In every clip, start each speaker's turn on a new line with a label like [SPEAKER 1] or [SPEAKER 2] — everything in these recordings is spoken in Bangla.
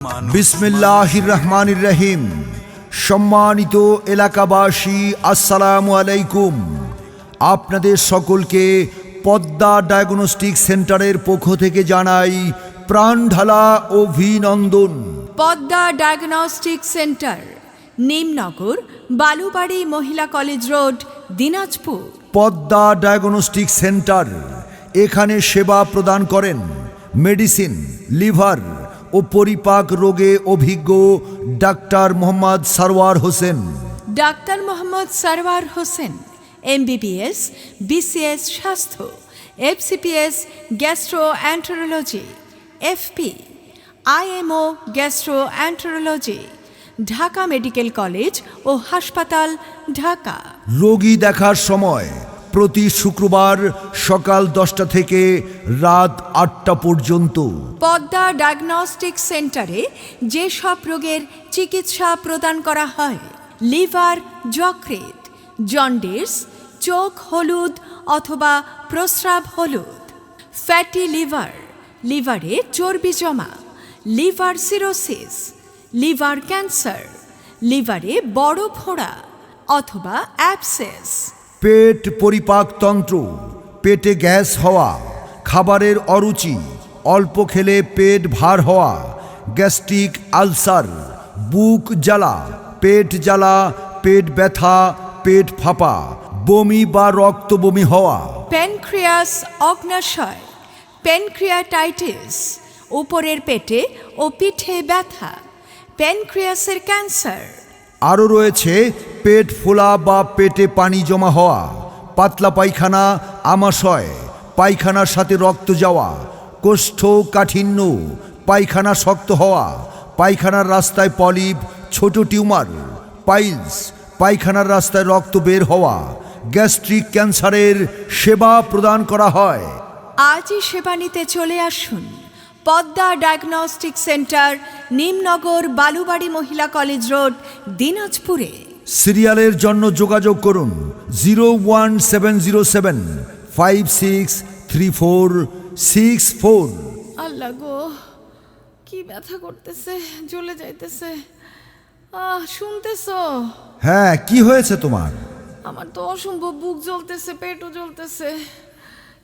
[SPEAKER 1] বিসমিল্লাহির রহমানির রহিম। সম্মানিত এলাকাবাসী, আসসালামু আলাইকুম। আপনাদের সকলকে পদ্মা ডায়াগনস্টিক সেন্টারের পক্ষ থেকে জানাই প্রাণঢালা অভিনন্দন।
[SPEAKER 2] পদ্মা ডায়াগনস্টিক সেন্টার, নিমনগর, বালুবাড়ি মহিলা college road, Dinajpur.
[SPEAKER 1] Padma diagnostic centre এখানে সেবা প্রদান করেন মেডিসিন, লিভার ও পরিপাক রোগে অভিজ্ঞ doctor Mohammad Sarwar Hossain.
[SPEAKER 2] Doctor Mohammad Sarwar Hossain MBBS, BCS স্বাস্থ্য, FCPS gastroenterology, FP, IMO gastroenterology, Dhaka medical college ও হাসপাতাল, ঢাকা।
[SPEAKER 1] রোগী দেখার সময় প্রতি শুক্রবার সকাল 10টা থেকে রাত 8টা পর্যন্ত।
[SPEAKER 2] পদ্মা ডায়াগনস্টিক সেন্টারে যেসব রোগের চিকিৎসা প্রদান করা হয়: লিভার, যকৃৎ, জন্ডিস, চোখ হলুদ অথবা প্রস্রাব হলুদ, ফ্যাটি লিভার, লিভারে চর্বি জমা, লিভার সিরোসিস, লিভার ক্যান্সার, লিভারে বড় ফোঁড়া অথবা অ্যাবসেস,
[SPEAKER 1] পেট পরিপাকতন্ত্র, পেটে গ্যাস হওয়া, খাবারের অরুচি, অল্প খেলে পেট ভার হওয়া, গ্যাস্ট্রিক আলসার, বুক জ্বালা, পেট জ্বালা, পেট ব্যথা, পেট ফাঁপা, বমি বা রক্ত বমি হওয়া,
[SPEAKER 2] প্যানক্রিয়াস অগ্নাশয়, প্যানক্রিয়াটাইটিস, উপরের পেটে ও পিঠে ব্যথা, প্যানক্রিয়াসের ক্যান্সার।
[SPEAKER 1] আরও রয়েছে পেট ফোলা বা পেটে পানি জমা হওয়া, পাতলা পায়খানা, আমাশয়, পায়খানার সাথে রক্ত যাওয়া, কোষ্ঠকাঠিন্য, পায়খানা শক্ত হওয়া, পায়খানার রাস্তায় পলিপ, ছোট টিউমার, পাইলস, পায়খানার রাস্তায় রক্ত বের হওয়া, গ্যাস্ট্রিক ক্যান্সারের সেবা প্রদান করা হয়।
[SPEAKER 2] আজই সেবা নিতে চলে আসুন পদ্মা ডায়াগনস্টিক সেন্টার, নিমনগর, বালুবাড়ি মহিলা কলেজ রোড, দিনাজপুরে।
[SPEAKER 1] সিরিয়ালের জন্য যোগাযোগ করুন 01707563464।
[SPEAKER 2] আল্লাহ গো, কি ব্যথা করতেছে, জ্বলে যাইতেছে। শুনতেছো?
[SPEAKER 1] হ্যাঁ, কি হয়েছে তোমার?
[SPEAKER 2] আমার তো অসম্ভব বুক জ্বলতেছে, পেটও জ্বলতেছে।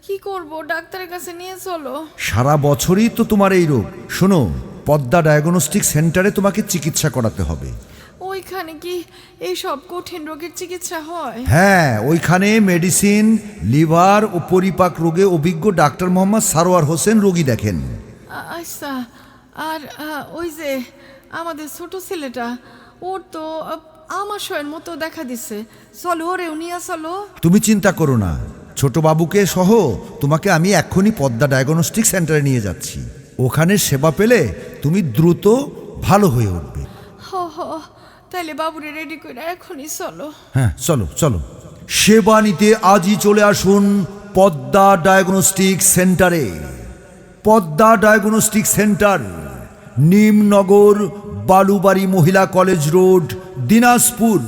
[SPEAKER 2] কি করব? ডাক্তারের কাছে নিয়ে চলো।
[SPEAKER 1] সারা বছরই তো তোমার এই রোগ। শোনো, পদ্মা ডায়াগনস্টিক সেন্টারে তোমাকে চিকিৎসা করাতে হবে।
[SPEAKER 2] ওইখানে কি এই সব কঠিন রোগের চিকিৎসা হয়?
[SPEAKER 1] হ্যাঁ, ওইখানে মেডিসিন, লিভার ও পরিপাক রোগে অভিজ্ঞ ডাক্তার মোহাম্মদ সরওয়ার হোসেন রোগী দেখেন।
[SPEAKER 2] আচ্ছা, আর ওই যে আমাদের ছোট ছেলেটা, ওর তো আমাশয়ের মতো দেখা দিচ্ছে। চলো, ওরেও নিয়ে চলো।
[SPEAKER 1] তুমি চিন্তা করো না, ছোট বাবুকে সহ তোমাকে আমি এক্ষুনি পদ্মা ডায়াগনস্টিক সেন্টারে নিয়ে যাচ্ছি। ওখানে সেবা পেলে তুমি দ্রুত ভালো হয়ে উঠবে।
[SPEAKER 2] হ, তাইলে বাবুরে রেডি করে এখনই চলো।
[SPEAKER 1] হ্যাঁ, চলো চলো। সেবা নিতে আজই চলে আসুন পদ্মা ডায়াগনস্টিক সেন্টারে। পদ্মা ডায়াগনস্টিক সেন্টার, নিমনগর, বালুবাড়ি মহিলা কলেজ রোড, দিনাজপুর।